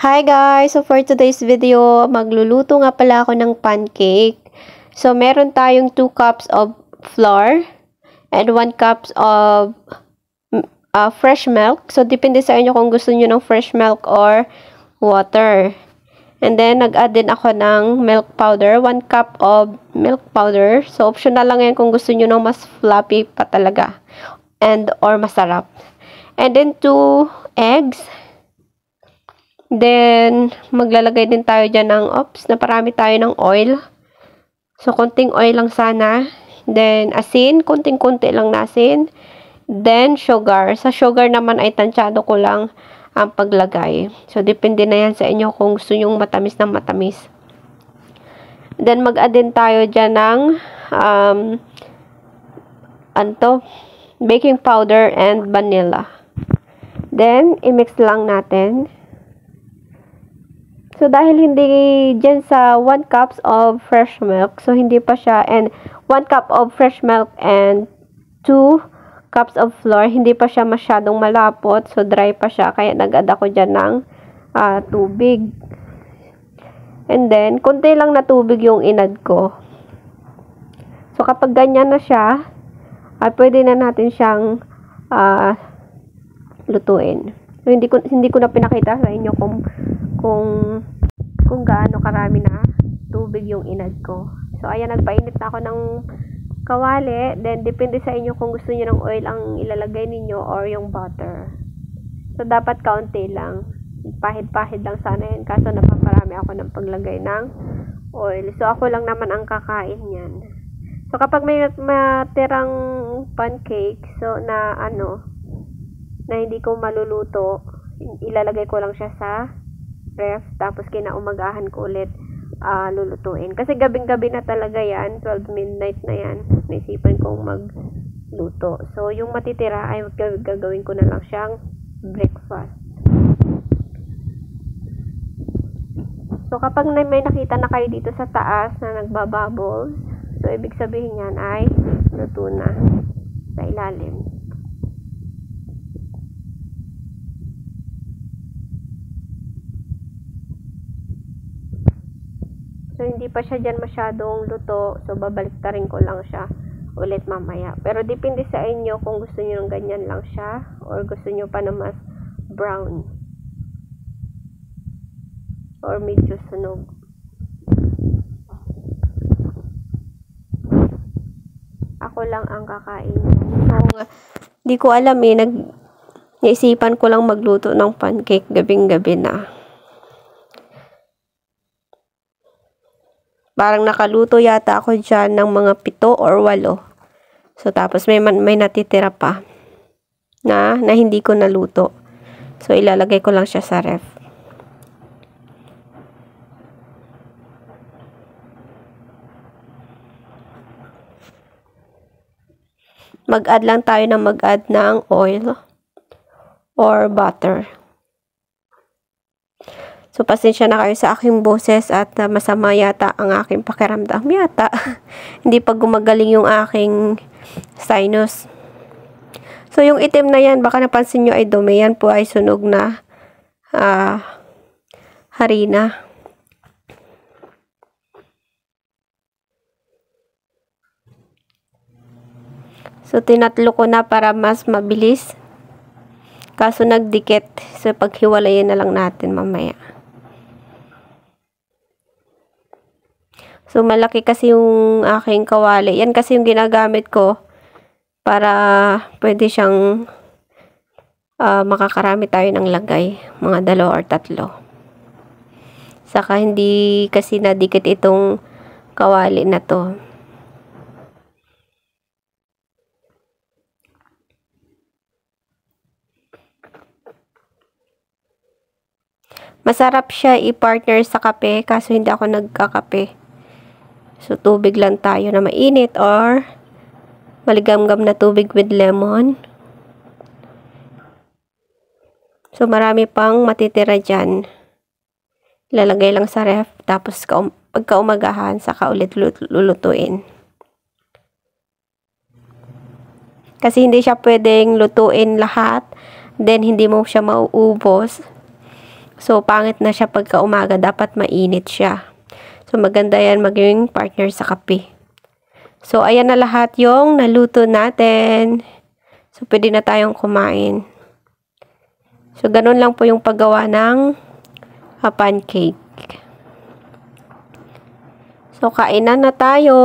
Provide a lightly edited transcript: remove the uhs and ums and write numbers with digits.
Hi guys! So for today's video, magluluto nga pala ako ng pancake. So meron tayong 2 cups of flour and 1 cups of fresh milk. So depende sa inyo kung gusto niyo ng fresh milk or water. And then nag-add din ako ng milk powder, 1 cup of milk powder. So optional lang yan kung gusto niyo ng mas fluffy pa talaga and or masarap. And then 2 eggs. Then, maglalagay din tayo dyan ng, naparami tayo ng oil. So, konting oil lang sana. Then, asin, konting-konti lang na asin. Then, sugar. Sa sugar naman ay tansyado ko lang ang paglagay. So, depende na yan sa inyo kung gusto nyong matamis na matamis. Then, mag-add din tayo dyan ng, baking powder and vanilla. Then, i-mix lang natin. So, dahil hindi dyan sa 1 cups of fresh milk, so hindi pa siya, and 1 cup of fresh milk and 2 cups of flour, hindi pa siya masyadong malapot, so dry pa siya, kaya nag-add ako dyan ng tubig. And then, konti lang na tubig yung inad ko. So, kapag ganyan na siya, pwede na natin siyang lutuin. So, hindi ko na pinakita sa inyo kung gaano karami na tubig yung inad ko. So, ayan, nagpainit na ako ng kawali. Then, depende sa inyo kung gusto niyo ng oil ang ilalagay ninyo or yung butter. So, dapat kaunti lang. Pahid-pahid lang sana yun. Kaso, napaparami ako ng paglagay ng oil. So, ako lang naman ang kakain yan. So, kapag may matirang pancake, so, na hindi ko maluluto, ilalagay ko lang siya sa ref, tapos kinaumagahan ko ulit lulutuin. Kasi gabing-gabi na talaga yan, 12 midnight na yan, naisipan kong magluto. So, yung matitira ay gagawin ko na lang siyang breakfast. So, kapag may nakita na kayo dito sa taas na nagbabubbles, so, ibig sabihin yan ay luto na sa ilalim. So, hindi pa siya dyan masyadong luto. So, babaliktarin ko lang siya ulit mamaya. Pero, depende sa inyo kung gusto nyo ng ganyan lang siya or gusto nyo pa na mas brown or medyo sunog. Ako lang ang kakain. So, di ko alam naisipan ko lang magluto ng pancake gabing-gabi na. Parang nakaluto yata ako dyan ng mga 7 or 8. So, tapos may natitira pa na hindi ko naluto. So, ilalagay ko lang siya sa ref. Mag-add lang tayo ng oil or butter. So, pasensya na kayo sa aking boses at masama yata ang aking pakiramdam yata. Hindi pa gumagaling yung aking sinus. So, yung itim na yan, baka napansin nyo ay dumi. Yan po ay sunog na harina. So, tinatlo ko na para mas mabilis. Kaso nagdikit. So, paghiwalayin na lang natin mamaya. So, malaki kasi yung aking kawali. Yan kasi yung ginagamit ko para pwede siyang makakarami tayo ng lagay. Mga 2 or 3. Saka hindi kasi nadikit itong kawali na to. Masarap siya i-partner sa kape kaso hindi ako nagkakape. So, tubig lang tayo na mainit or maligam-gam na tubig with lemon. So, marami pang matitira dyan. Ilalagay lang sa ref. Tapos, pagkaumagahan, saka ulit lulutuin. Kasi hindi siya pwedeng lutuin lahat. Then, hindi mo siya mauubos. So, pangit na siya pagka umaga. Dapat mainit siya. So, maganda yan maging partner sa kape. So, ayan na lahat yung naluto natin. So, pwede na tayong kumain. So, ganun lang po yung paggawa ng pancake. So, kainan na tayo.